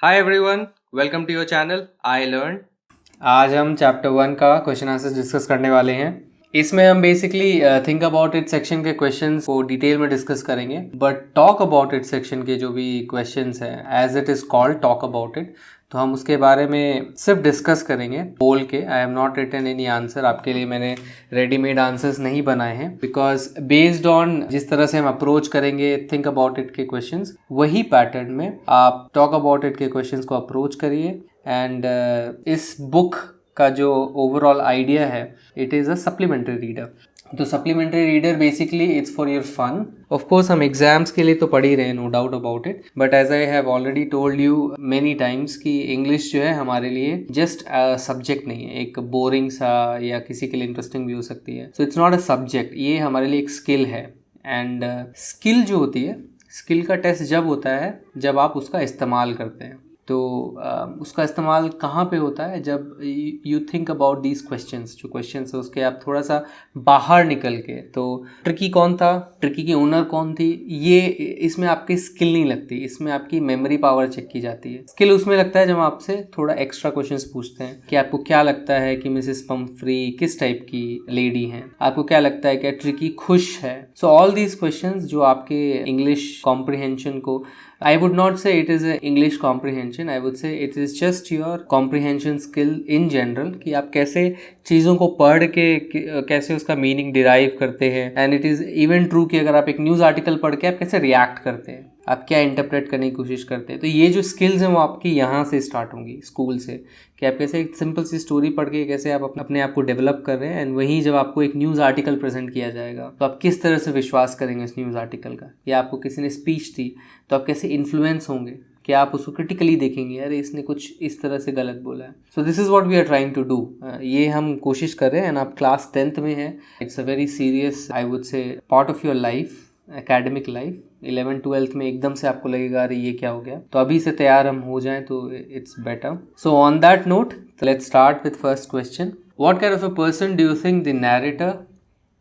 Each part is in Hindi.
Hi everyone, welcome to your channel I learn. आज हम चैप्टर 1 का क्वेश्चन आंसर डिस्कस करने वाले हैं। इसमें हम basically think about it section के क्वेश्चंस को डिटेल में डिस्कस करेंगे, but talk about it section के जो भी क्वेश्चंस हैं, as it is called talk about it, तो हम उसके बारे में सिर्फ डिस्कस करेंगे बोल के। I have not written any answer, आपके लिए मैंने रेडीमेड आंसर्स नहीं बनाए हैं, बिकॉज बेस्ड ऑन जिस तरह से हम अप्रोच करेंगे थिंक अबाउट इट के क्वेश्चंस, वही पैटर्न में आप टॉक अबाउट इट के क्वेश्चंस को अप्रोच करिए। एंड इस बुक का जो ओवरऑल आइडिया है, it is a supplementary reader. तो supplementary reader basically it's for your fun. Of course हम एग्जाम्स के लिए तो पढ़ ही रहे हैं, no doubt about it, but as I have already told you many times कि इंग्लिश जो है हमारे लिए जस्ट सब्जेक्ट नहीं है, एक बोरिंग सा या किसी के लिए इंटरेस्टिंग भी हो सकती है। So it's not a subject, ये हमारे लिए एक स्किल है। एंड स्किल जो होती है, स्किल का टेस्ट जब होता है जब आप उसका इस्तेमाल करते हैं। तो उसका इस्तेमाल कहाँ पे होता है? जब you think about these questions, जो क्वेश्चंस है उसके आप थोड़ा सा बाहर निकल के, तो ट्रिकी कौन था, ट्रिकी की ओनर कौन थी, ये इसमें आपकी स्किल नहीं लगती, इसमें आपकी मेमोरी पावर चेक की जाती है। स्किल उसमें लगता है जब आपसे थोड़ा एक्स्ट्रा क्वेश्चंस पूछते हैं कि आपको क्या लगता है कि मिसेस पंफ्री किस टाइप की लेडी हैं, आपको क्या लगता है क्या ट्रिकी खुश है। सो ऑल दीज क्वेश्चंस जो आपके इंग्लिश कॉम्प्रिहेंशन को, I would not say it is a English comprehension, I would say it is just your comprehension skill in general, कि आप कैसे चीज़ों को पढ़ के कैसे उसका मीनिंग डिराइव करते हैं। And it is even true कि अगर आप एक न्यूज़ आर्टिकल पढ़ के आप कैसे रिएक्ट करते हैं, आप क्या इंटरप्रेट करने की कोशिश करते हैं। तो ये जो स्किल्स हैं वो आपकी यहाँ से स्टार्ट होंगी, स्कूल से, कि आप कैसे एक सिंपल सी स्टोरी पढ़ के कैसे आप अपने आप को डेवलप कर रहे हैं। एंड वहीं जब आपको एक न्यूज़ आर्टिकल प्रेजेंट किया जाएगा तो आप किस तरह से विश्वास करेंगे उस न्यूज़ आर्टिकल का, या आपको किसी ने स्पीच दी तो आप कैसे इन्फ्लुएंस होंगे, कि आप उसको क्रिटिकली देखेंगे, अरे इसने कुछ इस तरह से गलत बोला है। So this is what we are trying to do, ये हम कोशिश कर रहे हैं। एंड आप क्लास 10th में है, it's a very serious, I would से, part of your life, academic life. 11th-12th में एकदम से आपको लगेगा अरे ये क्या हो गया, तो अभी से तैयार हम हो जाएं तो it's better. So on that note let's start with first question. What kind of a person do you think the narrator,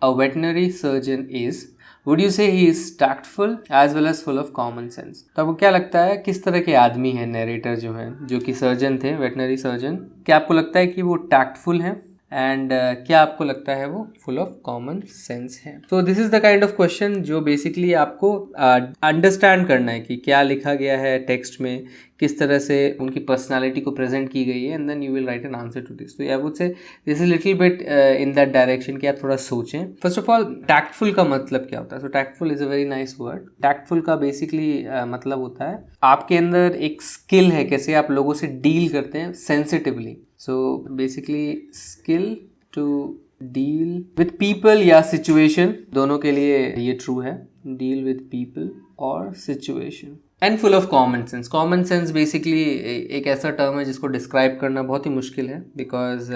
a veterinary surgeon, is? Would you say he is tactful as well as full of common sense? तो आपको क्या लगता है किस तरह के आदमी है नरेटर जो है, जो कि सर्जन थे, वेटनरी सर्जन? क्या आपको लगता है कि वो टैक्टफुल है? एंड क्या आपको लगता है वो फुल ऑफ कॉमन सेंस है? तो this is the kind of question जो बेसिकली आपको अंडरस्टैंड करना है कि क्या लिखा गया है टेक्स्ट में, किस तरह से उनकी पर्सनालिटी को प्रेजेंट की गई है, and then you will write an answer to this. तो I would say this is little bit in that direction कि आप थोड़ा सोचें। फर्स्ट ऑफ ऑल, टैक्टफुल का मतलब क्या होता है? So tactful is a very nice word. Tactful का बेसिकली मतलब होता है आपके अंदर एक स्किल है, कैसे आप लोगों से डील करते हैं sensitively. So basically skill to deal with people या सिचुएशन, दोनों के लिए ये ट्रू है, डील विथ पीपल और situation. And full of common sense. Common sense basically एक ऐसा टर्म है जिसको डिस्क्राइब करना बहुत ही मुश्किल है, बिकॉज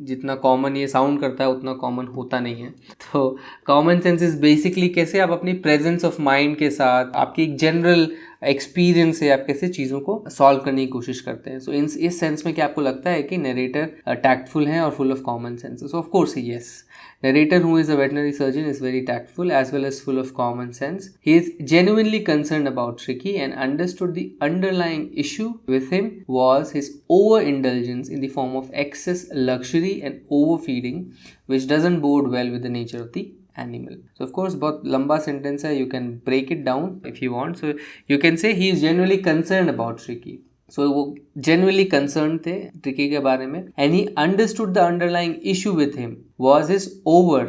जितना कॉमन ये साउंड करता है उतना कॉमन होता नहीं है। तो कॉमन सेंस इज बेसिकली कैसे आप अपनी प्रेजेंस ऑफ माइंड के साथ, आपकी एक जनरल एक्सपीरियंस से आप कैसे चीज़ों को सॉल्व करने की कोशिश करते हैं। सो इस सेंस में क्या आपको लगता है कि नरेटर टैक्टफुल है और full of common sense? So of course yes, narrator who is a veterinary surgeon is very tactful as well as full of common sense. He is genuinely concerned about Tricky and understood the underlying issue with him was his overindulgence in the form of excess luxury and overfeeding, which doesn't bode well with the nature of the animal. So of course बहुत लंबा sentence है, you can break it down if you want. So you can say he is genuinely concerned about Tricky. सो वो जेन्युइनली कंसर्न थे ट्रिकी के बारे में, and he understood the underlying issue with him was his over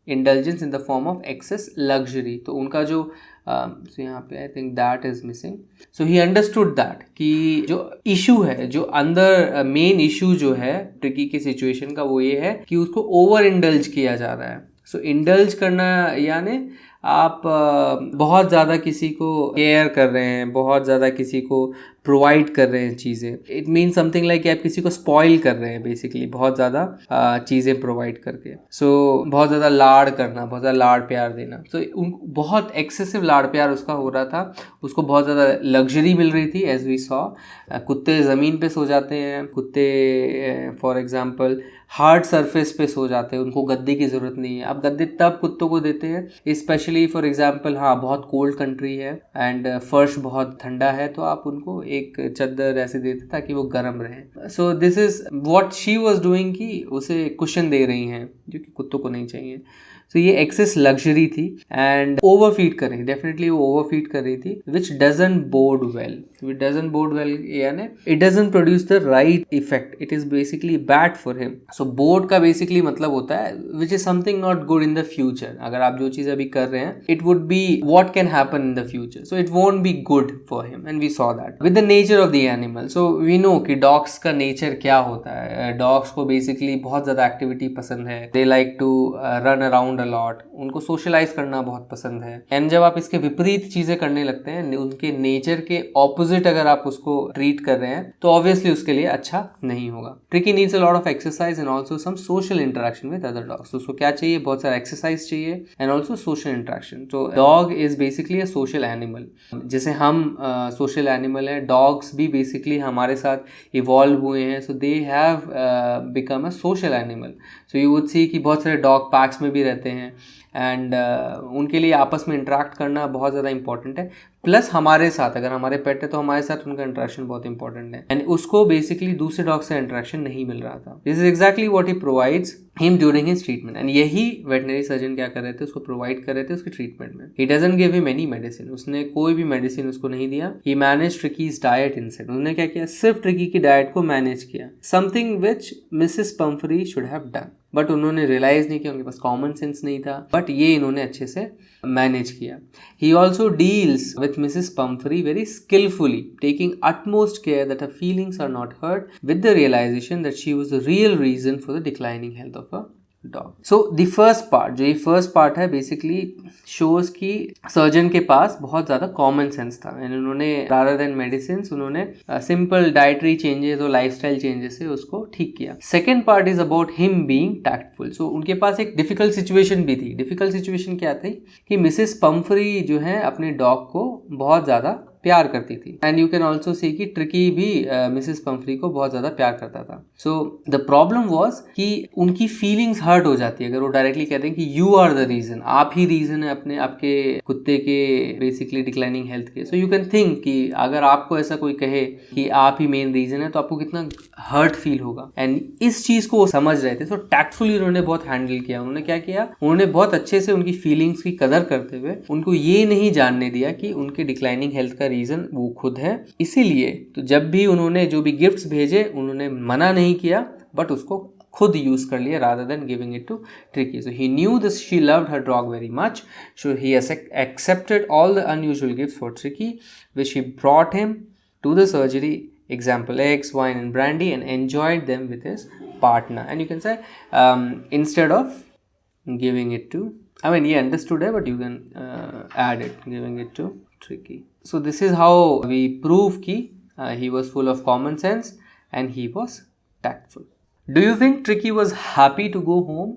indulgence in the form of excess luxury. तो उनका जो so यहाँ पे I think that is missing. So he understood that कि जो इशू है, जो अंदर मेन इशू जो है ट्रिकी की सिचुएशन का, वो ये है कि उसको ओवर इंडल्ज किया जा रहा है। सो इंडल्ज करना यानी आप बहुत ज़्यादा किसी को केयर कर रहे हैं, बहुत ज़्यादा किसी को प्रोवाइड कर रहे हैं चीज़ें। इट मीन समथिंग लाइक आप किसी को स्पॉइल कर रहे हैं बेसिकली, बहुत ज़्यादा चीज़ें प्रोवाइड करके। सो बहुत ज़्यादा लाड़ करना, बहुत ज़्यादा लाड़ प्यार देना। सो उनको बहुत एक्सेसिव लाड़ प्यार उसका हो रहा था, उसको बहुत ज़्यादा लग्जरी मिल रही थी। एज वी सॉ, कुत्ते ज़मीन पे सो जाते हैं, कुत्ते फॉर एग्जांपल हार्ड सरफेस पे सो जाते हैं, उनको गद्दे की ज़रूरत नहीं है। आप गद्दे तब कुत्तों को देते हैं स्पेशली फॉर एग्जांपल, हाँ बहुत कोल्ड कंट्री है एंड फर्श बहुत ठंडा है, तो आप उनको एक चादर ऐसे देते ताकि वो गर्म रहे। सो this is what she was doing, कि उसे कुशन दे रही हैं जो कि कुत्तों को नहीं चाहिए। तो ये एक्सेस लग्जरी थी एंड ओवरफीड कर रही, डेफिनेटली वो ओवरफीड कर रही थी, which doesn't bode well. Which doesn't bode well यानी it doesn't produce the right effect, it is basically bad for him. So bode का बेसिकली मतलब होता है which is something not good in the future. अगर आप जो चीज़ अभी कर रहे हैं, it would be what can happen in the future, so it won't be good for him and we saw that with the nature of the animal. So we know कि डॉग्स का नेचर क्या होता है। डॉग्स को बेसिकली बहुत ज़्यादा एक्टिविटी पसंद है, they like to run around a lot, उनको सोशलाइज करना बहुत पसंद है। एंड जब आप इसके विपरीत चीजें करने लगते हैं, उनके नेचर के ऑपोजिट अगर आप उसको ट्रीट कर रहे हैं, तो ऑब्वियसली उसके लिए अच्छा नहीं होगा। Tricky needs a lot of exercise and also some social interaction with other dogs. उसको क्या चाहिए? बहुत सारा एक्सरसाइज चाहिए एंड ऑल्सो सोशल इंटरेक्शन। तो dog is basically a social animal. जैसे हम सोशल एनिमल है, डॉग्स भी बेसिकली हमारे साथ इवॉल्व हुए हैं, so they have become a social animal. So you would see कि बहुत सारे डॉग पैक्स में भी रहते हैं एंड उनके लिए आपस में इंटरेक्ट करना बहुत ज़्यादा इंपॉर्टेंट है। प्लस हमारे साथ, अगर हमारे पेट है तो हमारे साथ उनका इंटरेक्शन बहुत इंपॉर्टेंट है एंड उसको बेसिकली दूसरे डॉग से इंटरेक्शन नहीं मिल रहा था। This is exactly what he provides him during his treatment and यही वेटनरी सर्जन क्या कर रहे थे, उसको प्रोवाइड कर रहे थे उसके ट्रीटमेंट में। He doesn't give him any medicine, उसने कोई भी मेडिसिन उसको नहीं दिया। ही मैनेज ट्रिकीज डाइट इंस्टेड, उन्होंने क्या किया? सिर्फ ट्रिकी की डाइट को मैनेज किया, something which Mrs Pumphrey should have done, but उन्होंने रियलाइज नहीं किया, उनके पास कॉमन सेंस नहीं था, बट ये इन्होंने अच्छे से मैनेज किया। He also deals with Mrs Pumphrey very skillfully, taking utmost care that her feelings are not hurt, with the realization that she was the real reason for the declining health of her dog. So the first part, जो ये फर्स्ट पार्ट है, बेसिकली शोज की सर्जन के पास बहुत ज़्यादा कॉमन सेंस था एंड उन्होंने रादर देन मेडिसिन उन्होंने सिंपल डाइटरी चेंजेस और लाइफस्टाइल चेंजेस से उसको ठीक किया। Second part is about him being tactful. So उनके पास एक डिफिकल्ट सिचुएशन भी थी। डिफिकल्ट सिचुएशन क्या थी कि मिसेस पंफरी जो है अपने डॉग को बहुत ज़्यादा प्यार करती थी and you can also see कि ट्रिकी भी मिसेस पंफरी को बहुत ज़्यादा प्यार करता था। सो द प्रॉब्लम वॉज कि उनकी फीलिंग्स हर्ट हो जाती है अगर वो डायरेक्टली कहते हैं कि यू आर द रीजन, आप ही रीजन है अपने आपके कुत्ते के बेसिकली डिक्लाइनिंग हेल्थ के। सो यू कैन थिंक कि अगर आपको ऐसा कोई कहे कि आप ही मेन रीजन है, तो आपको कितना हर्ट फील होगा। एंड इस चीज़ को वो समझ रहे थे, तो टैक्टफुली उन्होंने बहुत हैंडल किया। उन्होंने क्या किया? उन्होंने बहुत अच्छे से उनकी फीलिंग्स की कदर करते हुए उनको ये नहीं जानने दिया कि उनके डिक्लाइनिंग हेल्थ का रीजन वो खुद है। इसीलिए तो जब भी उन्होंने जो भी गिफ्ट्स भेजे, उन्होंने मना नहीं किया, बट उसको खुद यूज कर लिया rather than giving it to Tricky. So he knew this she loved her dog very much, so he accepted all the unusual gifts for Tricky, which he brought him to the surgery, example eggs, wine and brandy, and enjoyed them with his partner. And you can say instead of giving it to, I mean, he understood it, but you can add it, giving it to Tricky. So this is how we prove ki he was full of common sense and he was tactful. Do you think Tricky was happy to go home?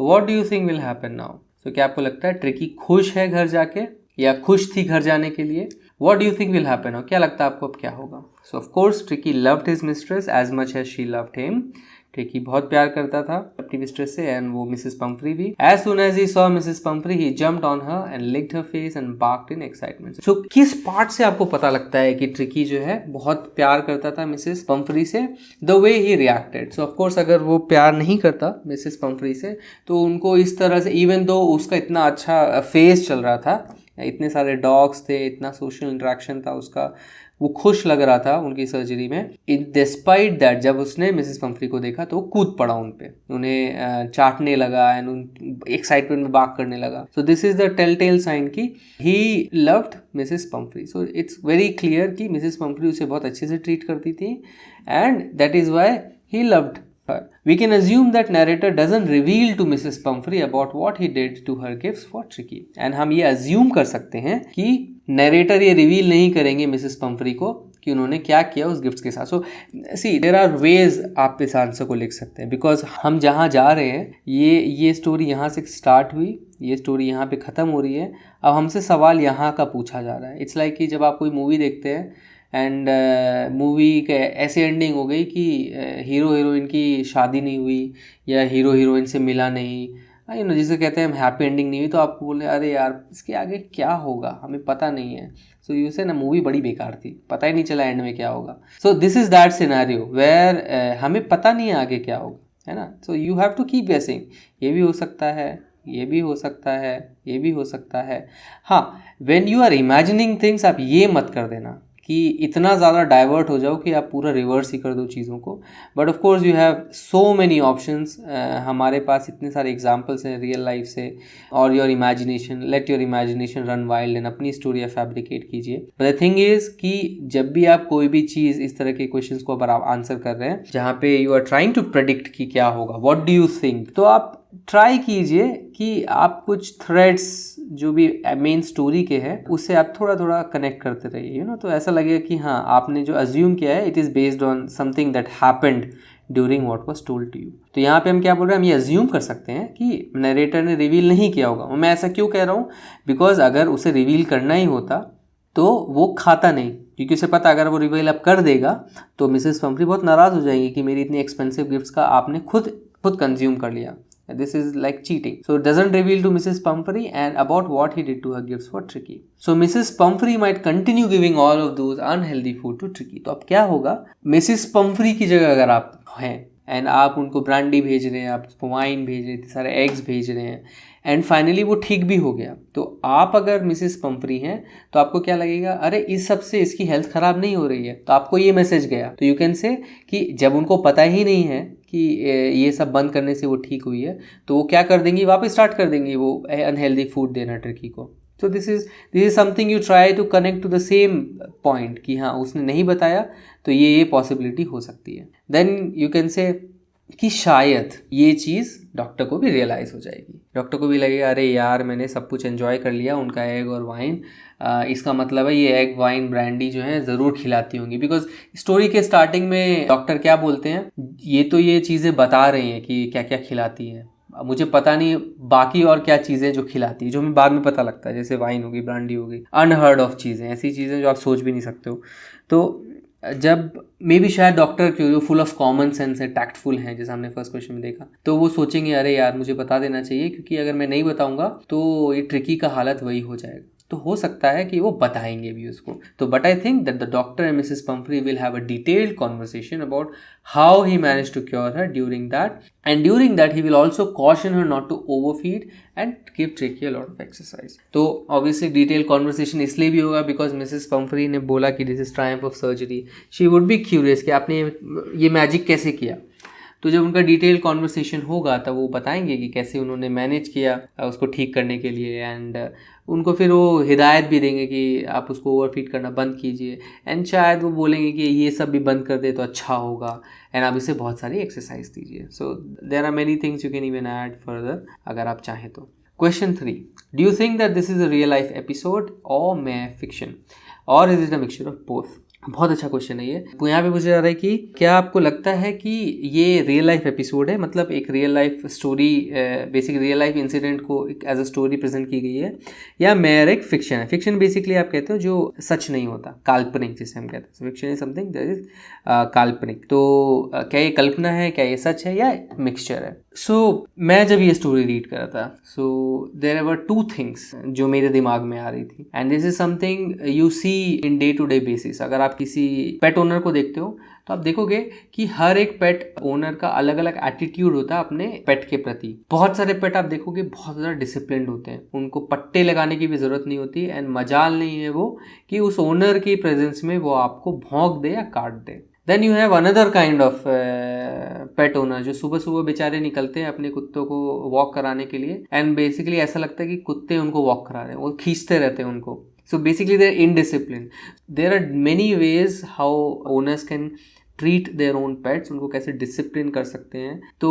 What do you think will happen now? So क्या आपको लगता है ट्रिकी खुश है घर जाके, या खुश थी घर जाने के लिए? What do you think will happen now? क्या लगता है आपको अब क्या होगा? So of course Tricky loved his mistress as much as she loved him. Tricky बहुत प्यार करता था अपनी मिस्ट्रेस से एंड वो मिसेस पंफरी भी। As soon as he saw Mrs. Pumphrey, he jumped on her and licked her face and barked in excitement. So किस पार्ट से आपको पता लगता है कि ट्रिकी जो है बहुत प्यार करता था मिसेस पंफरी से? The way he reacted. So of course अगर वो प्यार नहीं करता मिसेस पंफरी से, तो उनको इस तरह से, इवन दो उसका इतना अच्छा फेस चल रहा था, इतने सारे डॉग्स थे, इतना सोशल इंटरेक्शन था उसका, वो खुश लग रहा था उनकी सर्जरी में, डिस्पाइट दैट जब उसने मिसेस पंफरी को देखा तो वो कूद पड़ा उन पे, उन्हें चाटने लगा एंड उन एक्साइटमेंट में बात करने लगा। So this is the tell tell sign कि he loved Mrs Pumphrey. So it's very clear कि मिसेस पंफरी उसे बहुत अच्छे से ट्रीट करती थी and that is why he loved her. We can assume that narrator doesn't reveal to Mrs. Pumphrey about what he did to her gifts for Tricky. And हम ये assume कर सकते हैं कि narrator ये reveal नहीं करेंगे मिसेस पंफरी को कि उन्होंने क्या किया उस गिफ्ट के साथ। सो सी देयर आर वेज आप इस आंसर को लिख सकते हैं, बिकॉज हम जहाँ जा रहे हैं, ये स्टोरी यहाँ से स्टार्ट हुई, ये स्टोरी यहाँ पे ख़त्म हो रही है, अब हमसे सवाल यहाँ का पूछा जा रहा है। इट्स लाइक कि जब आप कोई मूवी देखते हैं एंड मूवी के ऐसी एंडिंग हो गई कि हीरो हीरोइन की शादी नहीं हुई या हीरो हीरोइन से मिला नहीं, जिसे कहते हैं हम हैप्पी एंडिंग नहीं हुई, तो आपको बोले अरे यार इसके आगे क्या होगा हमें पता नहीं है। सो यू से ना मूवी बड़ी बेकार थी, पता ही नहीं चला एंड में क्या होगा। So this is that scenario where हमें पता नहीं है आगे क्या होगा, है ना। So you have to keep guessing, ये भी हो सकता है, ये भी हो सकता है, ये भी हो सकता है। हाँ, when you are imagining things आप ये मत कर देना कि इतना ज़्यादा डाइवर्ट हो जाओ कि आप पूरा रिवर्स ही कर दो चीज़ों को। But of course you have so many options, हमारे पास इतने सारे एग्जांपल्स हैं रियल लाइफ से। और your imagination, let your imagination run wild and अपनी स्टोरी फैब्रिकेट कीजिए। बट द थिंग इज़ कि जब भी आप कोई भी चीज़ इस तरह के क्वेश्चंस को अगर आप आंसर कर रहे हैं जहाँ पे you are trying to predict कि क्या होगा, व्हाट डू यू थिंक, तो आप ट्राई कीजिए कि आप कुछ थ्रेड्स जो भी मेन स्टोरी के हैं उससे आप थोड़ा थोड़ा कनेक्ट करते रहिए, तो ऐसा लगेगा कि हाँ आपने जो अज्यूम किया है it is based on something that happened during what was told to you. तो यहाँ पे हम क्या बोल रहे हैं, हम ये अज्यूम कर सकते हैं कि नरेटर ने रिवील नहीं किया होगा। मैं ऐसा क्यों कह रहा हूँ, बिकॉज अगर उसे रिवील करना ही होता तो वो खाता नहीं, क्योंकि उसे पता अगर वो रिवील अब कर देगा तो मिसेस पंफरी बहुत नाराज़ हो जाएंगी कि मेरी इतनी एक्सपेंसिव गिफ्ट्स का आपने खुद कंज्यूम कर लिया। This is like cheating. So it doesn't reveal to Mrs. Pumphrey and about what he did to her gifts for Tricky. So Mrs. Pumphrey might continue giving all of those unhealthy food to Tricky. तो अब क्या होगा, Mrs. Pumphrey की जगह अगर आप हैं एंड आप उनको ब्रांडी भेज रहे हैं, आप उसको वाइन भेज रहे हैं, सारे एग्स भेज रहे हैं एंड फाइनली वो ठीक भी हो गया, तो आप अगर मिसेस पंफरी हैं तो आपको क्या लगेगा, अरे इस सब से इसकी हेल्थ ख़राब नहीं हो रही है, तो आपको ये मैसेज गया। तो यू कैन से कि जब उनको पता ही नहीं है कि ये सब बंद करने से वो ठीक हुई है तो वो क्या कर देंगी, वापस स्टार्ट कर देंगी वो अनहेल्दी फूड देना ट्रिकी को। तो this is something you try to connect to the same point कि हाँ उसने नहीं बताया तो ये पॉसिबिलिटी हो सकती है। देन यू कैन से कि शायद ये चीज़ डॉक्टर को भी रियलाइज़ हो जाएगी, डॉक्टर को भी लगेगा अरे यार मैंने सब कुछ एंजॉय कर लिया, उनका एग और वाइन, इसका मतलब है ये एग वाइन ब्रांडी जो है ज़रूर खिलाती होंगी। बिकॉज स्टोरी के स्टार्टिंग में डॉक्टर क्या बोलते हैं, ये चीज़ें बता रही हैं कि क्या क्या खिलाती है, मुझे पता नहीं बाकी और क्या चीज़ें जो खिलाती है, जो हमें बाद में पता लगता है, जैसे वाइन होगी, ब्रांडी होगी, अनहर्ड ऑफ चीज़ें, ऐसी चीज़ें जो आप सोच भी नहीं सकते हो। तो जब मे बी शायद डॉक्टर जो फुल ऑफ कॉमन सेंस है, टैक्टफुल हैं, जैसे हमने फर्स्ट क्वेश्चन में देखा, तो वो सोचेंगे अरे यार मुझे बता देना चाहिए, क्योंकि अगर मैं नहीं बताऊंगा तो ये ट्रिकी का हालत वही हो जाएगा। तो हो सकता है कि वो बताएंगे भी उसको। तो but I think that the doctor and Mrs Pumphrey will have a detailed conversation about how he manage to cure her during that, and during that he will also caution her not to overfeed and give Tricky a lot of exercise. तो ऑब्वियसली डिटेल कॉन्वर्सेशन इसलिए भी होगा बिकॉज मिसेस पंफरी ने बोला कि this is triumph of surgery, she would be curious कि आपने ये मैजिक कैसे किया। तो जब उनका डिटेल कॉन्वर्सेशन होगा तब वो बताएंगे कि कैसे उन्होंने मैनेज किया उसको ठीक करने के लिए, एंड उनको फिर वो हिदायत भी देंगे कि आप उसको ओवरफीड करना बंद कीजिए, एंड शायद वो बोलेंगे कि ये सब भी बंद कर दे तो अच्छा होगा, एंड आप इसे बहुत सारी एक्सरसाइज दीजिए। So there are many things you can even add further अगर आप चाहें तो। Question 3, do you think that this is a real life episode और मे फिक्शन और is it a mixture of both? बहुत अच्छा क्वेश्चन है ये। तो यहाँ पे पूछा जा रहा है कि क्या आपको लगता है कि ये रियल लाइफ एपिसोड है, मतलब एक real life story, basic real life incident को एज अ स्टोरी प्रेजेंट की गई है, या मेयर एक फिक्शन है। फिक्शन बेसिकली आप कहते हो जो सच नहीं होता, काल्पनिक जिसे हम कहते हैं। Fiction is something that is काल्पनिक। तो क्या ये कल्पना है, क्या ये सच है, या मिक्सचर है? सो मैं जब ये स्टोरी रीड कर रहा था, सो देयर वर 2 थिंग्स जो मेरे दिमाग में आ रही थी, and this is something you see in day to day basis. अगर आप किसी पेट ओनर को देखते हो तो आप देखोगे कि हर एक पेट ओनर का अलग अलग एटीट्यूड होता है अपने पेट के प्रति। बहुत सारे पेट आप देखोगे बहुत ज़्यादा डिसिप्लिन्ड होते हैं, उनको पट्टे लगाने की भी ज़रूरत नहीं होती, एंड मजाल नहीं है वो कि उस ओनर की प्रेजेंस में वो आपको भौंक दे या काट दे। Then you have another kind of pet owner जो सुबह सुबह बेचारे निकलते हैं अपने कुत्तों को वॉक कराने के लिए, एंड बेसिकली ऐसा लगता है कि कुत्ते उनको वॉक करा रहे हैं, वो खींचते रहते हैं उनको। So basically they're indisciplined. There are many ways how owners can treat their own pets, उनको कैसे डिसिप्लिन कर सकते हैं। तो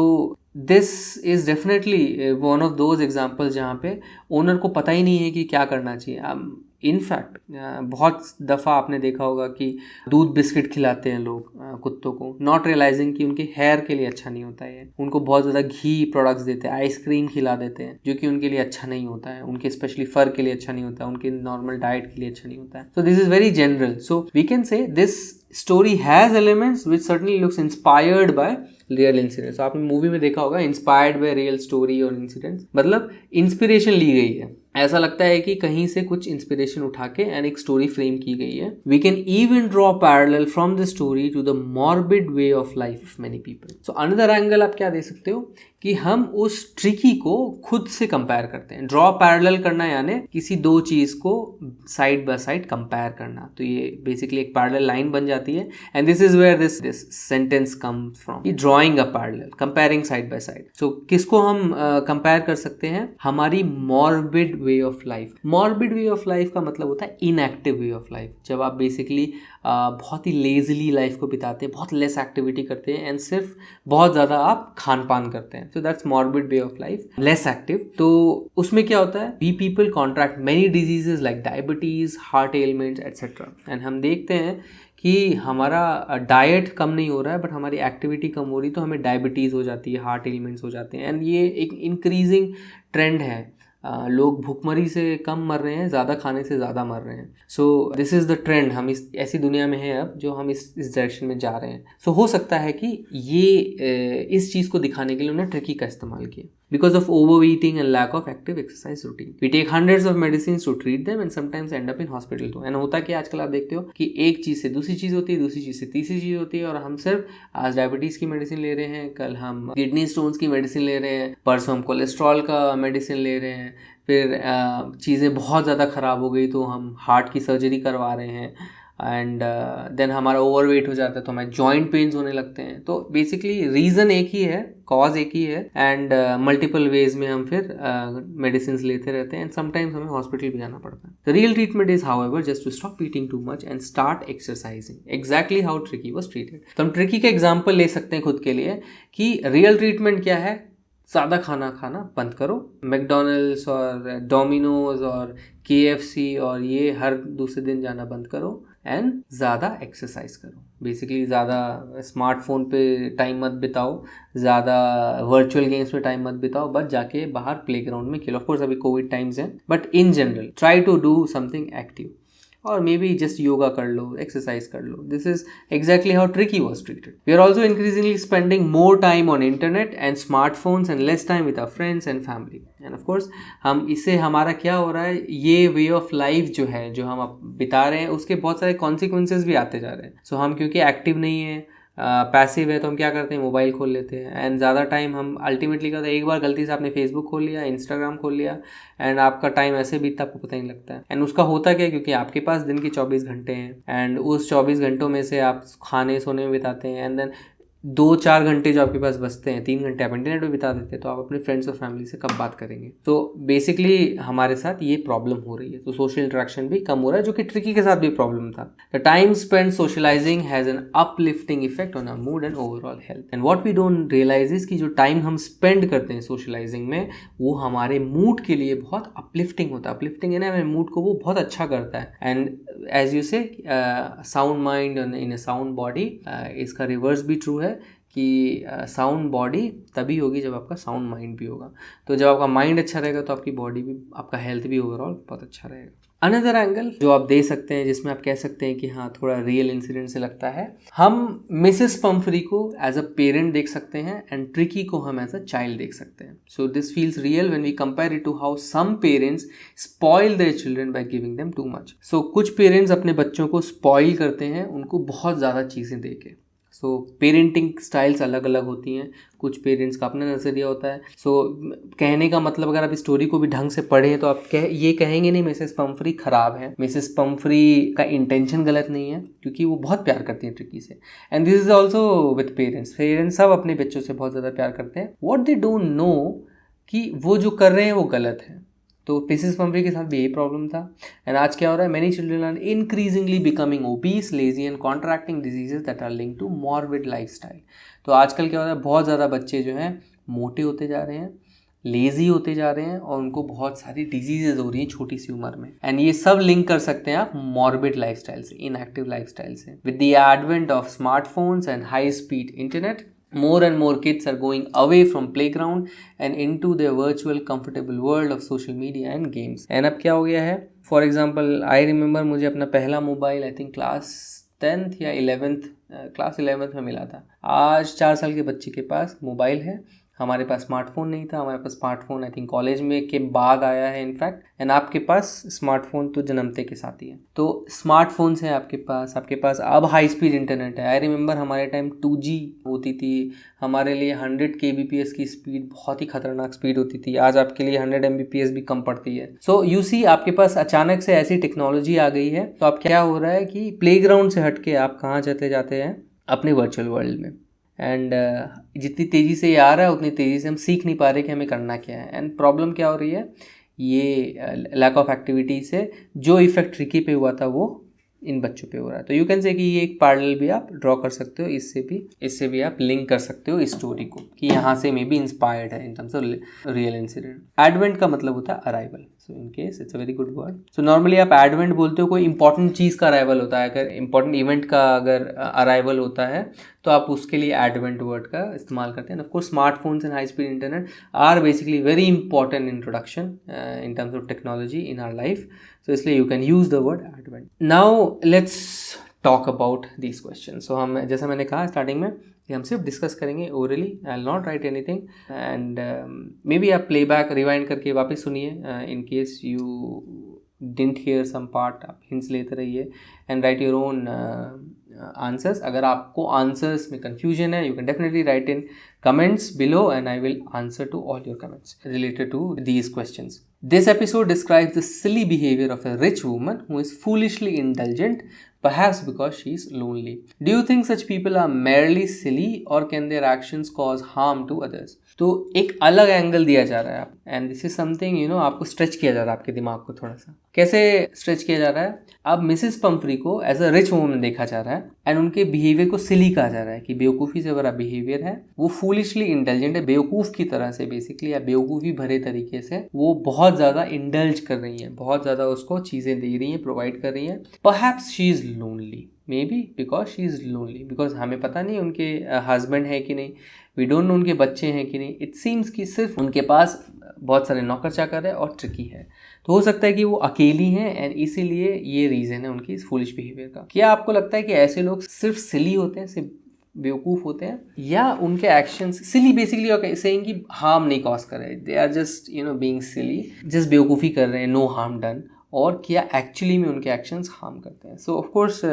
this is definitely one of those examples जहाँ पे ओनर को पता ही नहीं है कि क्या करना चाहिए। इनफैक्ट बहुत दफ़ा आपने देखा होगा कि दूध बिस्किट खिलाते हैं लोग कुत्तों को, नॉट रियलाइजिंग कि उनके हेयर के लिए अच्छा नहीं होता है। उनको बहुत ज़्यादा घी प्रोडक्ट्स देते हैं, आइसक्रीम खिला देते हैं जो कि उनके लिए अच्छा नहीं होता है, उनके स्पेशली फर के लिए अच्छा नहीं होता है, उनके नॉर्मल डाइट के लिए अच्छा नहीं होता है। So this is very general. So we can say this story has elements which certainly looks inspired by real incidents. आपने मूवी में देखा होगा इंस्पायर्ड बाय रियल स्टोरी और इंसिडेंट्स, मतलब इंस्पिरेशन ली गई है। ऐसा लगता है कि कहीं से कुछ इंस्पिरेशन उठा के एंड एक स्टोरी फ्रेम की गई है। We can even draw parallel from the story to the morbid way of life of many people. So another angle आप क्या दे सकते हो कि हम उस ट्रिकी को खुद से कंपेयर करते हैं। ड्रॉ पैरेलल करना यानी किसी दो चीज को साइड बाय साइड कंपेयर करना। तो ये बेसिकली एक पैरेलल लाइन बन जाती है and this is where this sentence comes from, drawing a parallel, comparing side by side. So किसको हम कंपेयर कर सकते हैं? हमारी morbid way of life. Morbid way of life का मतलब होता है इनएक्टिव वे ऑफ लाइफ। जब आप बेसिकली बहुत ही लेजली लाइफ को बिताते हैं, बहुत लेस एक्टिविटी करते हैं एंड सिर्फ बहुत ज़्यादा आप खान पान करते हैं। So that's morbid way of life, less active. तो उसमें क्या होता है? We people contract many diseases like diabetes, heart ailments etcetera. And हम देखते हैं कि हमारा डाइट कम नहीं हो रहा है बट हमारी एक्टिविटी कम हो रही, तो हमें डायबिटीज़ हो जाती है, हार्ट एलिमेंट्स हो जाते हैं। एंड ये एक इंक्रीजिंग ट्रेंड है। लोग भूखमरी से कम मर रहे हैं, ज़्यादा खाने से ज़्यादा मर रहे हैं। So this is the trend. हम इस ऐसी दुनिया में हैं अब जो हम इस डायरेक्शन में जा रहे हैं। सो हो सकता है कि ये इस चीज़ को दिखाने के लिए उन्होंने ट्रिकी का इस्तेमाल किया। Because of overeating and lack of active exercise routine, we take hundreds of medicines to treat them and sometimes end up in hospital too. And होता क्या आजकल आप देखते हो कि एक चीज़ से दूसरी चीज़ होती है, दूसरी चीज़ से तीसरी चीज़ होती है, और हम सिर्फ आज डायबिटीज़ की मेडिसिन ले रहे हैं, कल हम किडनी स्टोन्स की मेडिसिन ले रहे हैं, परसों हम कोलेस्ट्रॉल का मेडिसिन ले रहे हैं, फिर चीज़ें बहुत ज़्यादा ख़राब हो गई तो हम हार्ट की सर्जरी करवा रहे हैं, एंड देन हमारा ओवरवेट हो जाता है तो हमें जॉइंट पेन्स होने लगते हैं। तो बेसिकली रीज़न एक ही है, कॉज एक ही है, एंड मल्टीपल वेज में हम फिर मेडिसिन लेते रहते हैं एंड समटाइम्स हमें हॉस्पिटल भी जाना पड़ता है। The real treatment is however just to stop eating too much and start exercising, exactly how Tricki was treated. तो हम ट्रिकी का एग्जाम्पल ले सकते हैं खुद के लिए कि रियल ट्रीटमेंट क्या है। ज़्यादा खाना खाना बंद करो, मैकडोनल्ड्स और डोमिनोज और KFC और ये हर दूसरे दिन जाना बंद करो एंड ज़्यादा एक्सरसाइज करो। बेसिकली ज़्यादा स्मार्टफोन पे टाइम मत बिताओ, ज़्यादा वर्चुअल गेम्स में टाइम मत बिताओ, बस जाके बाहर प्लेग्राउंड में खेलो। ऑफ कोर्स अभी कोविड टाइम्स हैं, but in general try to do something active, और मे बी जस्ट योगा कर लो, एक्सरसाइज कर लो। This is exactly how Tricky was treated. We are also increasingly spending more time on internet and smartphones and less time with our friends and family. And of course हम इससे हमारा क्या हो रहा है, ये वे ऑफ लाइफ जो है, जो हम अब बिता रहे हैं, उसके बहुत सारे कॉन्सिक्वेंसेज भी आते जा रहे हैं। सो हम क्योंकि एक्टिव नहीं है, पैसिव है, तो हम क्या करते हैं, मोबाइल खोल लेते हैं एंड ज़्यादा टाइम हम अल्टीमेटली करते हैं। एक बार गलती से आपने फेसबुक खोल लिया, इंस्टाग्राम खोल लिया एंड आपका टाइम ऐसे बीतता आपको पता ही नहीं लगता है। एंड उसका होता क्या है, क्योंकि आपके पास दिन के 24 घंटे हैं एंड उस 24 घंटों में से आप खाने सोने में बिताते हैं एंड देन 2-4 घंटे जो आपके पास बचते हैं, 3 घंटे आप इंटरनेट पे बिता देते हैं, तो आप अपने फ्रेंड्स और फैमिली से कब बात करेंगे। तो बेसिकली हमारे साथ ये प्रॉब्लम हो रही है। तो सोशल इंटरेक्शन भी कम हो रहा है, जो कि ट्रिकी के साथ भी प्रॉब्लम था। The time spend socialising has an uplifting effect on our mood and overall health. And what we don't realise is कि जो टाइम हम स्पेंड करते हैं सोशलाइजिंग में, वो हमारे मूड के लिए बहुत अपलिफ्टिंग होता है। अपलिफ्टिंग है ना, हमारे मूड को वो बहुत अच्छा करता है। एंड एज यू से sound mind in a sound body, इसका रिवर्स भी ट्रू है कि साउंड बॉडी तभी होगी जब आपका साउंड माइंड भी होगा। तो जब आपका माइंड अच्छा रहेगा तो आपकी बॉडी भी, आपका हेल्थ भी ओवरऑल बहुत अच्छा रहेगा। अनदर एंगल जो आप दे सकते हैं, जिसमें आप कह सकते हैं कि हाँ थोड़ा रियल इंसिडेंट से लगता है, हम मिसेस पंफरी को एज अ पेरेंट देख सकते हैं एंड ट्रिकी को हम एज अ चाइल्ड देख सकते हैं। So this feels real when we compare it to how some parents spoil their children by giving them too much. सो कुछ पेरेंट्स अपने बच्चों को स्पॉइल करते हैं, उनको बहुत ज़्यादा चीज़ें दे के। सो पेरेंटिंग स्टाइल्स अलग अलग होती हैं, कुछ पेरेंट्स का अपना नज़रिया होता है। सो कहने का मतलब, अगर आप इस स्टोरी को भी ढंग से पढ़ें तो आप ये कहेंगे नहीं मिसेस पंफरी ख़राब है, मिसेस पंफरी का इंटेंशन गलत नहीं है, क्योंकि वो बहुत प्यार करती हैं ट्रिकी से। And this is also with parents. Parents सब अपने बच्चों से बहुत ज़्यादा प्यार करते हैं। व्हाट दे डोंट नो कि वो जो कर रहे हैं वो गलत है। तो मिसेस पंफरी के साथ भी यही प्रॉब्लम था। एंड आज क्या हो रहा है, many children are increasingly becoming obese, lazy and contracting diseases that are linked to morbid lifestyle. तो आजकल क्या हो रहा है, बहुत ज़्यादा बच्चे जो हैं मोटे होते जा रहे हैं, लेजी होते जा रहे हैं और उनको बहुत सारी डिजीजेज हो रही हैं छोटी सी उम्र में। एंड ये सब लिंक कर सकते हैं आप मॉर्बिड लाइफस्टाइल से, इनएक्टिव लाइफस्टाइल से। With the advent of smartphones and high speed internet, more and more kids are going away from playground and into their virtual comfortable world of social media and games. And अब क्या हो गया है, फॉर एग्जाम्पल आई रिमेंबर मुझे अपना पहला mobile I think class 10th या 11th क्लास 11th में मिला था। आज 4 साल के बच्चे के पास मोबाइल है, हमारे पास स्मार्टफोन नहीं था। हमारे पास स्मार्टफोन आई थिंक कॉलेज में के बाद आया है इनफैक्ट। एंड आपके पास स्मार्टफोन तो जन्मते के साथ ही है। तो स्मार्टफोन्स है आपके पास अब हाई स्पीड इंटरनेट है। आई रिमेंबर हमारे टाइम 2G होती थी, हमारे लिए 100 kbps की स्पीड बहुत ही खतरनाक स्पीड होती थी। आज आपके लिए 100 mbps भी कम पड़ती है। सो यू सी आपके पास अचानक से ऐसी टेक्नोलॉजी आ गई है। तो अब क्या हो रहा है कि प्लेग्राउंड से हट के आप कहाँ चले जाते हैं, अपने वर्चुअल वर्ल्ड में। एंड जितनी तेज़ी से ये आ रहा है उतनी तेज़ी से हम सीख नहीं पा रहे कि हमें करना क्या है। एंड प्रॉब्लम क्या हो रही है, ये लैक ऑफ एक्टिविटी से जो इफेक्ट ट्रिकी पे हुआ था वो इन बच्चों पे हो रहा है। तो यू कैन से कि ये एक पैरेलल भी आप ड्रॉ कर सकते हो, इससे भी आप लिंक कर सकते हो इस स्टोरी को कि यहाँ से मे बी इंस्पायर्ड है इन terms of real incident. Advent का मतलब होता है arrival, so in case it's a very good word. So normally आप एडवेंट बोलते हो कोई इंपॉर्टेंट चीज़ का अराइवल होता है, अगर इंपॉर्टेंट इवेंट का अगर अराइवल होता है तो आप उसके लिए एडवेंट वर्ड का इस्तेमाल करते हैं। Of course smartphones and high speed internet are basically very important introduction in terms of technology in our life, so इसलिए you can use the word advent. Now let's talk about these questions. So हम जैसा मैंने कहा स्टार्टिंग में कि हम सिर्फ डिस्कस करेंगे orally, I will not write anything. And maybe आप प्लेबैक रिवाइंड करके वापस सुनिए in case you didn't hear some part, आप हिंट्स लेते रहिए and write your own answers. अगर आपको आंसर्स में कंफ्यूजन है, you can definitely write in comments below and I will answer to all your comments related to these questions. This episode describes the silly behavior of a rich woman who is foolishly indulgent, perhaps because she is lonely. Do you think such people are merely silly or can their actions cause harm to others? तो एक अलग एंगल दिया जा रहा है आप, and this is something you know आपको स्ट्रेच किया जा रहा है आपके दिमाग को थोड़ा सा। कैसे स्ट्रेच किया जा रहा है, अब मिसेस पंफ्री को एज अ रिच वुमन देखा जा रहा है एंड उनके बिहेवियर को सिली कहा जा रहा है कि बेवकूफ़ी से भरा बिहेवियर है, वो फूलिशली इंटेलिजेंट है, बेवकूफ़ की तरह से बेसिकली या बेवकूफ़ी भरे तरीके से वो बहुत ज़्यादा इंडल्ज कर रही है, बहुत ज़्यादा उसको चीज़ें दे रही हैं, प्रोवाइड कर रही हैं। Perhaps she is lonely, may be because she is lonely, because हमें पता नहीं उनके हस्बैंड है कि नहीं, वी डोंट नो उनके बच्चे हैं कि नहीं। इट सीम्स कि सिर्फ उनके पास बहुत सारे नौकर चाकर है और ट्रिकी है, तो हो सकता है कि वो अकेली हैं एंड इसीलिए ये रीज़न है उनकी इस फूलिश बिहेवियर का। क्या आपको लगता है कि ऐसे लोग सिर्फ सिली होते हैं, सिर्फ बेवकूफ़ होते हैं, या उनके एक्शंस सिली बेसिकली सेइंग कि हार्म नहीं कॉज कर रहे, they are just you know being silly, just बेवकूफ़ी कर रहे हैं, नो हार्म डन, और क्या एक्चुअली में उनके एक्शंस हार्म करते हैं? सो of course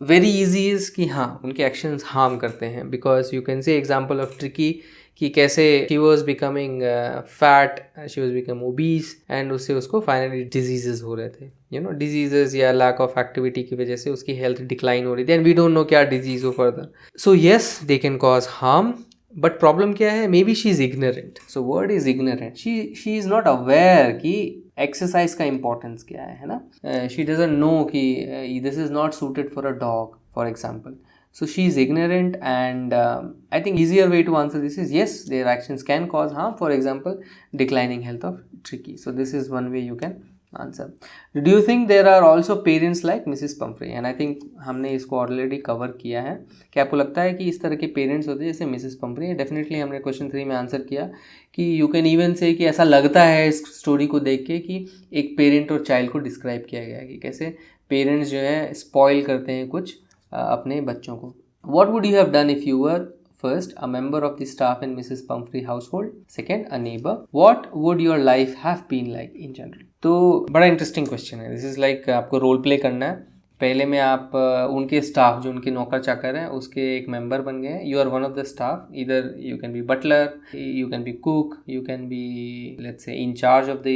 very easy is कि हाँ उनके एक्शंस हार्म करते हैं, बिकॉज यू कैन से एग्जांपल ऑफ ट्रिकी कि कैसे she was becoming fat, she was become obese and उससे उसको फाइनली डिजीजेज हो रहे थे, यू नो डिजीजेज या लैक ऑफ एक्टिविटी की वजह से उसकी हेल्थ डिक्लाइन हो रही थी एंड वी डोंट नो क्या डिजीज हो further. So yes they can cause harm, but problem क्या है, may be she is ignorant. So word is ignorant, she is not aware कि एक्सरसाइज का इंपॉर्टेंस क्या है ना। शी डजंट नो कि this is not suited for a dog for example. So she is ignorant, and I think easier way to answer this is yes, their actions can cause harm. For example, declining health of tricky. So this is one way you can answer. Do you think there are also parents like Mrs. Pumphrey? And I think हमने इसको ऑलरेडी कवर किया है। क्या आपको लगता है कि इस तरह के पेरेंट्स होते हैं जैसे मिसेस पंफ्री? डेफिनेटली हमने क्वेश्चन 3 में आंसर किया कि यू कैन इवन से कि ऐसा लगता है इस स्टोरी को देख के कि एक पेरेंट और चाइल्ड को डिस्क्राइब किया गया है कि कैसे पेरेंट्स जो है स्पॉइल करते हैं कुछ अपने बच्चों को। What would you have done if you were first a member of the staff in Mrs. Pumphrey household, second a neighbor? What would your life have been like in general? तो बड़ा इंटरेस्टिंग क्वेश्चन है। दिस इज़ लाइक आपको रोल प्ले करना है। पहले में आप उनके स्टाफ जो उनके नौकर चाकर हैं उसके एक मेंबर बन गए हैं। You are one of the staff, इधर you can be butler, you can be cook, you can be let's say in charge of the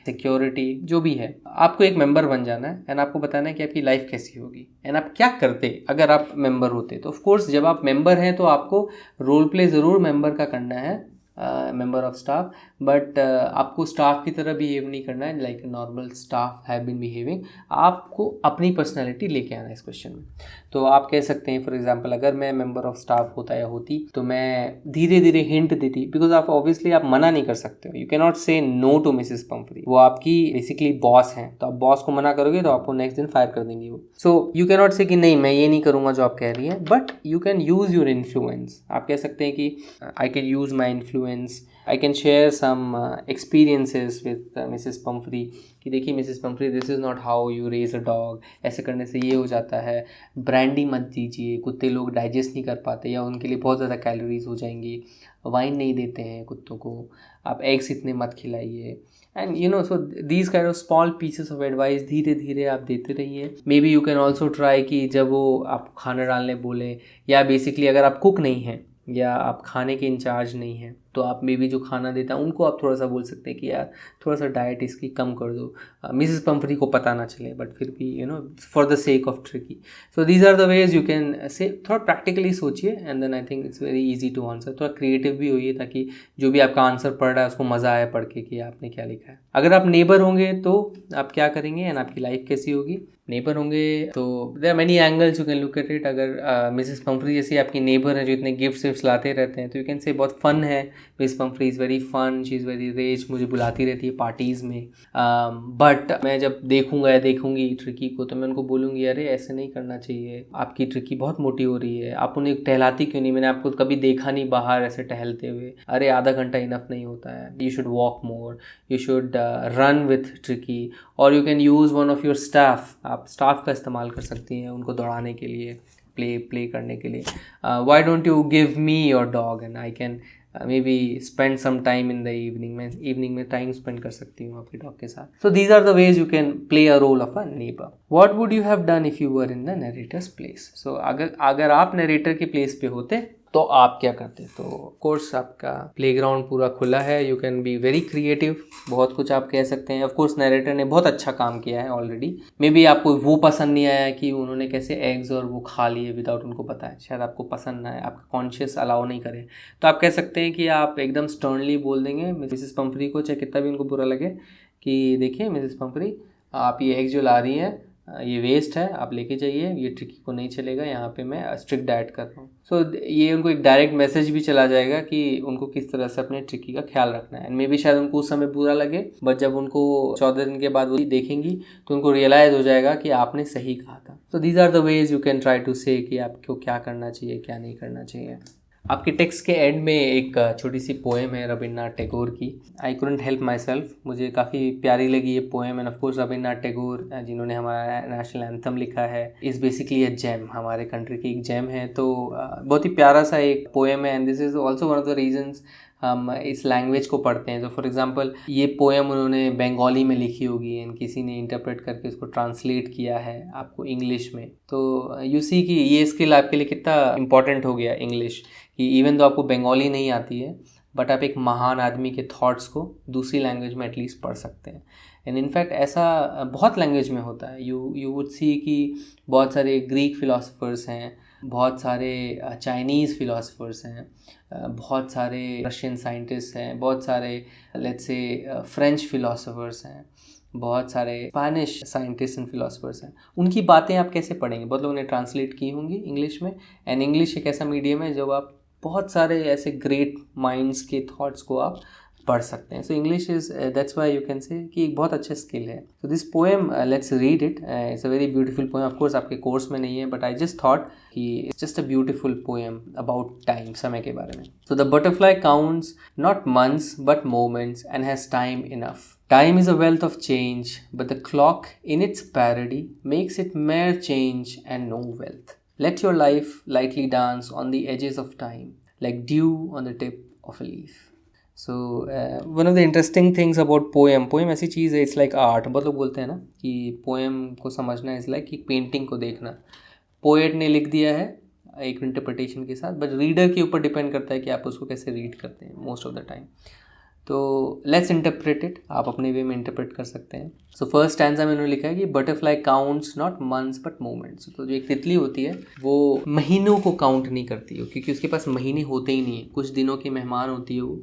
security, जो भी है आपको एक मेंबर बन जाना है एंड आपको बताना है कि आपकी लाइफ कैसी होगी एंड आप क्या करते अगर आप मेंबर होते। तो ऑफकोर्स जब आप मेंबर हैं तो आपको रोल प्ले ज़रूर मेंबर का करना है मेंबर ऑफ स्टाफ, बट आपको स्टाफ की तरह बिहेव नहीं करना है like normal staff have been behaving. आपको अपनी पर्सनैलिटी लेके आना है इस क्वेश्चन में। तो आप कह सकते हैं फॉर एग्जाम्पल अगर मैं मेंबर ऑफ स्टाफ होता या होती तो मैं धीरे धीरे हिंट देती, बिकॉज आप ऑब्वियसली आप मना नहीं कर सकते हो, यू कैन नॉट से नो टू मिसेस पंफरी, वो आपकी बेसिकली बॉस हैं, तो आप बॉस को मना करोगे तो आपको नेक्स्ट दिन फायर कर देंगे वो। सो यू कैन नॉट से कि नहीं मैं ये नहीं करूँगा जो आप कह रही हैं, but you can use your influence. आप कह सकते हैं कि I can use my influence, I can share some experiences with Mrs Pumphrey कि देखिए Mrs Pumphrey this is not how you raise a dog, ऐसे करने से ये हो जाता है, ब्रांडी मत दीजिए, कुत्ते लोग डाइजेस्ट नहीं कर पाते या उनके लिए बहुत ज़्यादा कैलोरीज हो जाएंगी, वाइन नहीं देते हैं कुत्तों को, आप एग्स इतने मत खिलाइए, and you know so these kind of small pieces of advice धीरे धीरे आप देते रहिए। May be you can also try कि जब वो आप खाना डालने बोलें, या बेसिकली अगर आप कुक नहीं हैं या आप खाने के इंचार्ज नहीं हैं तो आप मे बी जो खाना देता है उनको आप थोड़ा सा बोल सकते हैं कि यार थोड़ा सा डाइट इसकी कम कर दो, मिसेस पंफरी को पता ना चले बट फिर भी you know for the sake of Tricki. So these are the ways you can say, थोड़ा प्रैक्टिकली सोचिए and then I think it's very easy to answer. थोड़ा क्रिएटिव भी होइए ताकि जो भी आपका आंसर पढ़ रहा है उसको मज़ा आए पढ़ के कि आपने क्या लिखा है। अगर आप नेबर होंगे तो आप क्या करेंगे एंड आपकी लाइफ कैसी होगी। नेबर होंगे तो there are many angles you can look at it. अगर मिसेस पंफरी जैसी आपकी नेबर है जो इतने गिफ्ट्स लाते रहते हैं तो यू कैन से बहुत फन है, Miss Pumphrey is very fun, she is very rich, मुझे बुलाती रहती है पार्टीज़ में, बट मैं जब देखूंगा या देखूंगी ट्रिकी को तो मैं उनको बोलूँगी अरे ऐसे नहीं करना चाहिए, आपकी ट्रिकी बहुत मोटी हो रही है, आप उन्हें टहलाती क्यों नहीं, मैंने आपको कभी देखा नहीं बाहर ऐसे टहलते हुए, अरे आधा घंटा इनफ नहीं होता है, you should walk more, you should run with tricky. और you can use one of your staff, आप स्टाफ का इस्तेमाल कर सकती हैं उनको दौड़ाने के लिए, प्ले करने के लिए। Why don't you give me your dog and I can may be spend some time in the evening, मैं इवनिंग में टाइम स्पेंड कर सकती हूँ आपके डॉग के साथ। So these are the ways you can play a role of a neighbour. What would you have done if you were in the narrator's place. So अगर आप नरेटर के प्लेस पे होते तो आप क्या करते। तो कोर्स आपका प्लेग्राउंड पूरा खुला है, you can be very creative, बहुत कुछ आप कह सकते हैं। ऑफ कोर्स नरेटर ने बहुत अच्छा काम किया है ऑलरेडी, मे बी आपको वो पसंद नहीं आया कि उन्होंने कैसे एग्स और वो खा लिए विदाउट उनको पता है, शायद आपको पसंद ना आए, आपका कॉन्शियस अलाउ नहीं करे, तो आप कह सकते हैं कि आप एकदम स्टर्नली बोल देंगे मिसेस पंफरी को, चाहे कितना भी उनको बुरा लगे, कि देखिए मिसेस पंफरी आप ये एग्स जो ला रही हैं ये वेस्ट है, आप लेके जाइए, ये ट्रिकी को नहीं चलेगा, यहाँ पे मैं स्ट्रिक्ट डाइट कर रहा हूँ। सो ये उनको एक डायरेक्ट मैसेज भी चला जाएगा कि उनको किस तरह से अपने ट्रिकी का ख्याल रखना है। एंड मे बी शायद उनको उस समय बुरा लगे, बट जब उनको 14 दिन के बाद वो देखेंगी तो उनको रियलाइज़ हो जाएगा कि आपने सही कहा था। So these are the ways you can try to say कि आपको क्या करना चाहिए क्या नहीं करना चाहिए। आपके टेक्स्ट के एंड में एक छोटी सी पोएम है रविन्द्रनाथ टैगोर की, I couldn't help my self, मुझे काफ़ी प्यारी लगी ये poem. And of course Rabindranath Tagore जिन्होंने हमारा नेशनल एंथम लिखा है इज़ बेसिकली अ जेम, हमारे कंट्री की एक जेम है। तो बहुत ही प्यारा सा एक पोएम है and this is also one of the reasons हम इस लैंग्वेज को पढ़ते हैं। तो फॉर एग्जांपल ये पोएम उन्होंने बंगाली में लिखी होगी एंड किसी ने इंटरप्रेट करके उसको ट्रांसलेट किया है आपको इंग्लिश में। तो यू सी कि ये स्किल आपके लिए कितना इंपॉर्टेंट हो गया इंग्लिश, कि इवन तो आपको बंगाली नहीं आती है बट आप एक महान आदमी के थॉट्स को दूसरी लैंग्वेज में एटलीस्ट पढ़ सकते हैं। एंड इनफैक्ट ऐसा बहुत लैंग्वेज में होता है। यू वुड सी कि बहुत सारे ग्रीक फ़िलासफ़र्स हैं, बहुत सारे चाइनीज़ फ़िलासफ़र्स हैं, बहुत सारे रशियन साइंटिस्ट हैं, बहुत सारे लेट्स से फ्रेंच फ़िलासफ़र्स हैं, बहुत सारे स्पेनिश साइंटिस्ट एंड फिलोसफर्स हैं। उनकी बातें आप कैसे पढ़ेंगे, बहुत लोगों ने ट्रांसलेट की होंगी इंग्लिश में। एंड इंग्लिश एक ऐसा मीडियम है जब आप बहुत सारे ऐसे ग्रेट माइंड्स के थॉट्स को आप पढ़ सकते हैं। So English is that's why you can से कि एक बहुत अच्छा स्किल है। So this poem let's read it, it's a very beautiful poem. Of course आपके कोर्स में नहीं है बट आई जस्ट थॉट कि it's just a beautiful poem about time, समय के बारे में। So the butterfly counts not months but moments and has time enough. Time is a wealth of change, but the clock in its parody makes it mere change and no wealth. Let your life lightly dance on the edges of time, like dew on the tip of a leaf. So one of the interesting things about poem ऐसी चीज़ है, it's like art. बहुत लोग बोलते हैं ना कि poem को समझना is like कि painting को देखना। पोएट ने लिख दिया है एक इंटरप्रिटेशन के साथ, बट रीडर के ऊपर डिपेंड करता है कि आप उसको कैसे रीड करते हैं मोस्ट ऑफ द टाइम। तो लेट्स इंटरप्रेट इट, आप अपने वे में इंटरप्रेट कर सकते हैं। सो फर्स्ट स्टैंजा में उन्होंने लिखा है कि butterfly counts not months but moments. तो जो एक तितली होती है वो महीनों को काउंट नहीं करती है, क्योंकि उसके पास महीने होते ही नहीं है, कुछ दिनों की मेहमान होती है वो।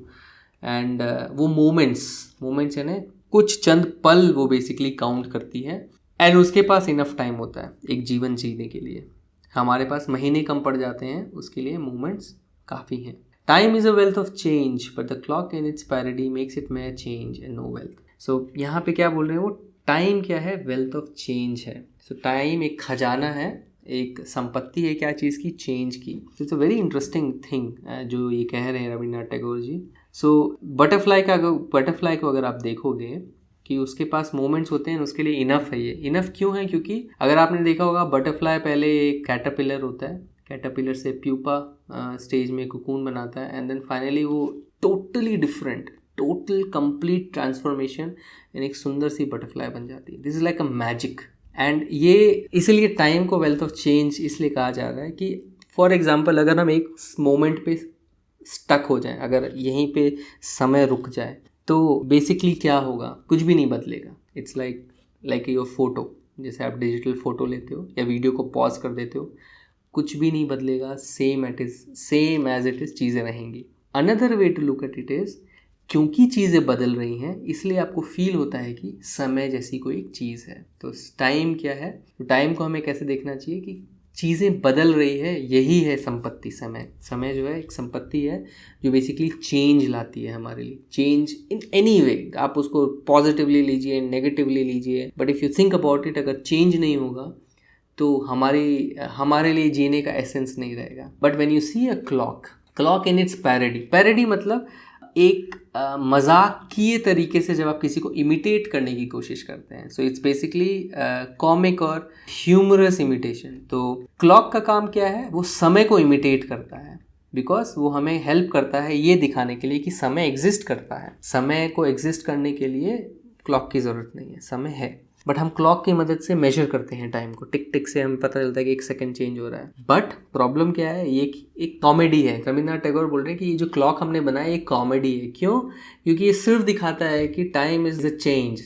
एंड वो मोमेंट्स है ना, कुछ चंद पल वो बेसिकली काउंट करती है एंड उसके पास इनफ टाइम होता है एक जीवन जीने के लिए। हमारे पास महीने कम पड़ जाते हैं, उसके लिए मोमेंट्स काफ़ी हैं। Time is a wealth of change but the clock in its parody makes it mere change and no wealth. So यहाँ पे क्या बोल रहे हैं वो, टाइम क्या है, वेल्थ ऑफ चेंज है। सो टाइम एक खजाना है, एक संपत्ति है क्या चीज़ की, चेंज की। It's a very interesting thing जो ये कह रहे हैं रविन्द्रनाथ टैगोर जी। सो बटरफ्लाई को अगर आप देखोगे कि उसके पास मोमेंट्स होते हैं, उसके लिए इनफ है। ये इनफ क्यों है, क्योंकि अगर आपने देखा होगा बटरफ्लाई पहले एक कैटरपिलर होता है, कैटरपिलर से प्यूपा स्टेज में कोकून बनाता है एंड देन फाइनली वो totally different, total complete transformation in एक सुंदर सी बटरफ्लाई बन जाती है। This is like a magic. And ये इसीलिए टाइम को वेल्थ ऑफ चेंज इसलिए कहा जा रहा है कि फॉर एग्जाम्पल अगर हम एक मोमेंट पे स्टक हो जाए, अगर यहीं पे समय रुक जाए तो बेसिकली क्या होगा, कुछ भी नहीं बदलेगा। इट्स लाइक योर फोटो, जैसे आप डिजिटल फ़ोटो लेते हो या वीडियो को पॉज कर देते हो, कुछ भी नहीं बदलेगा, सेम एज इट इज़ चीज़ें रहेंगी। Another way to look at it is, क्योंकि चीज़ें बदल रही हैं इसलिए आपको फील होता है कि समय जैसी कोई एक चीज़ है। तो टाइम क्या है, तो टाइम को हमें कैसे देखना चाहिए कि चीज़ें बदल रही है, यही है संपत्ति। समय जो है एक संपत्ति है जो बेसिकली चेंज लाती है हमारे लिए, चेंज इन एनी वे। आप उसको पॉजिटिवली लीजिए, नेगेटिवली लीजिए, but if you think about it, अगर चेंज नहीं होगा तो हमारे लिए जीने का एसेंस नहीं रहेगा। But when you see a clock in its parody मतलब एक मजाकिये तरीके से जब आप किसी को इमिटेट करने की कोशिश करते हैं, सो इट्स बेसिकली कॉमिक और ह्यूमरस इमिटेशन। तो क्लॉक का काम क्या है, वो समय को इमिटेट करता है, बिकॉज वो हमें हेल्प करता है ये दिखाने के लिए कि समय एग्जिस्ट करता है। समय को एग्जिस्ट करने के लिए क्लॉक की ज़रूरत नहीं है, समय है। बट हम क्लॉक की मदद से मेजर करते हैं टाइम को, टिक टिक से हमें पता चलता है कि 1 सेकंड चेंज हो रहा है। बट प्रॉब्लम क्या है, ये एक कॉमेडी है। रविन्द्रनाथ टैगोर बोल रहे हैं कि ये जो क्लॉक हमने बनाया ये कॉमेडी है। क्यों? क्योंकि ये सिर्फ दिखाता है कि टाइम इज द चेंज,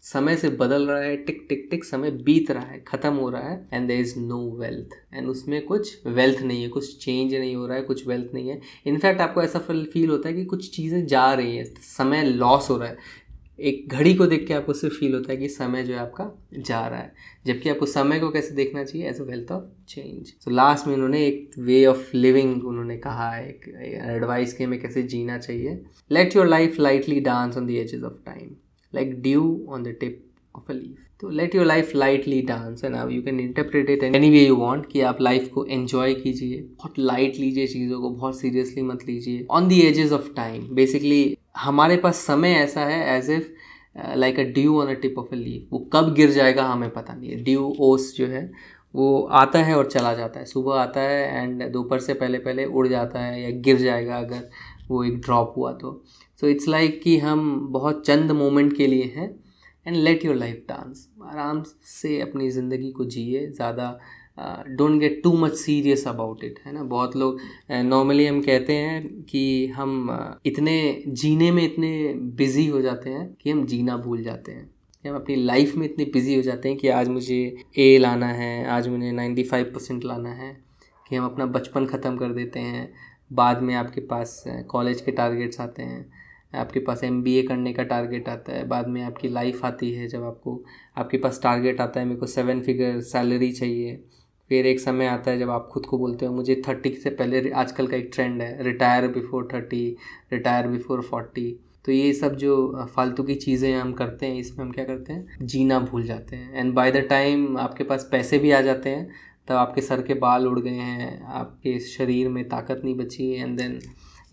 समय से बदल रहा है, टिक टिक टिक समय बीत रहा है, खत्म हो रहा है, and there is no wealth. And उसमें कुछ वेल्थ नहीं है, कुछ चेंज नहीं हो रहा है, कुछ वेल्थ नहीं है। इनफैक्ट आपको ऐसा फील होता है कि कुछ चीज़ें जा रही है, समय लॉस हो रहा है। एक घड़ी को देख के आपको सिर्फ फील होता है कि समय जो है आपका जा रहा है, जबकि आपको समय को कैसे देखना चाहिए, as a wealth of change. So last में उन्होंने एक वे ऑफ लिविंग उन्होंने कहा है, एक एडवाइस के हमें कैसे जीना चाहिए। Let your life lightly dance on the edges of time like dew on the tip of a leaf. तो let your life lightly dance, and now you can interpret it any way you want, कि आप लाइफ को एंजॉय कीजिए, बहुत लाइट लीजिए चीज़ों को, बहुत सीरियसली मत लीजिए। On the edges of time, basically हमारे पास समय ऐसा है as if like a dew on a tip of a leaf. वो कब गिर जाएगा हमें पता नहीं है। ड्यू ओस जो है वो आता है और चला जाता है, सुबह आता है एंड दोपहर से पहले पहले उड़ जाता है या गिर जाएगा अगर वो एक ड्रॉप हुआ तो। सो इट्स लाइक कि हम बहुत चंद मोमेंट के लिए हैं, and let your life dance, आराम से अपनी ज़िंदगी को जिए, ज़्यादा don't get too much serious about it, है ना। बहुत लोग नॉर्मली हम कहते हैं कि हम इतने जीने में इतने बिज़ी हो जाते हैं कि हम जीना भूल जाते हैं, कि हम अपनी लाइफ में इतने बिज़ी हो जाते हैं कि आज मुझे ए लाना है, आज मुझे 95% लाना है, कि हम अपना बचपन ख़त्म कर देते हैं। बाद में आपके पास कॉलेज के टारगेट्स आते हैं, आपके पास MBA करने का टारगेट आता है, बाद में आपकी लाइफ आती है जब आपके पास टारगेट आता है मेरे को 7 फिगर सैलरी चाहिए। फिर एक समय आता है जब आप खुद को बोलते हो मुझे 30 से पहले, आजकल का एक ट्रेंड है रिटायर बिफोर 30, रिटायर बिफोर 40। तो ये सब जो फालतू की चीज़ें हम करते हैं, इसमें हम क्या करते हैं, जीना भूल जाते हैं। एंड बाय द टाइम आपके पास पैसे भी आ जाते हैं तब आपके सर के बाल उड़ गए हैं, आपके शरीर में ताकत नहीं बची, एंड देन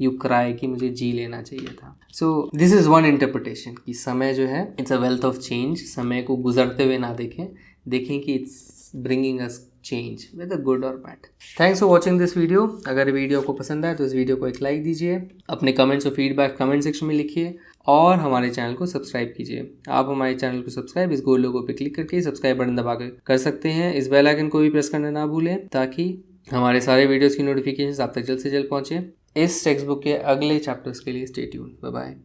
यू क्राई कि मुझे जी लेना चाहिए था। So this is one interpretation कि समय जो है it's a wealth of change. समय को गुजरते हुए ना देखें कि it's bringing us change, whether good और bad. Thanks for watching this video. अगर वीडियो को पसंद आए तो इस वीडियो को एक लाइक दीजिए, अपने कमेंट्स और फीडबैक कमेंट सेक्शन में लिखिए, और हमारे चैनल को सब्सक्राइब कीजिए। आप हमारे चैनल को सब्सक्राइब इस गोल लोगो पे क्लिक करके सब्सक्राइब बटन दबा कर सकते हैं। इस बेल आइकन को भी प्रेस करना ना भूलें ताकि हमारे सारे वीडियोज़ की नोटिफिकेशन आप तक जल्द से जल्द पहुँचे। इस टेक्स्ट बुक के अगले चैप्टर्स के लिए स्टे ट्यून्ड। Bye bye.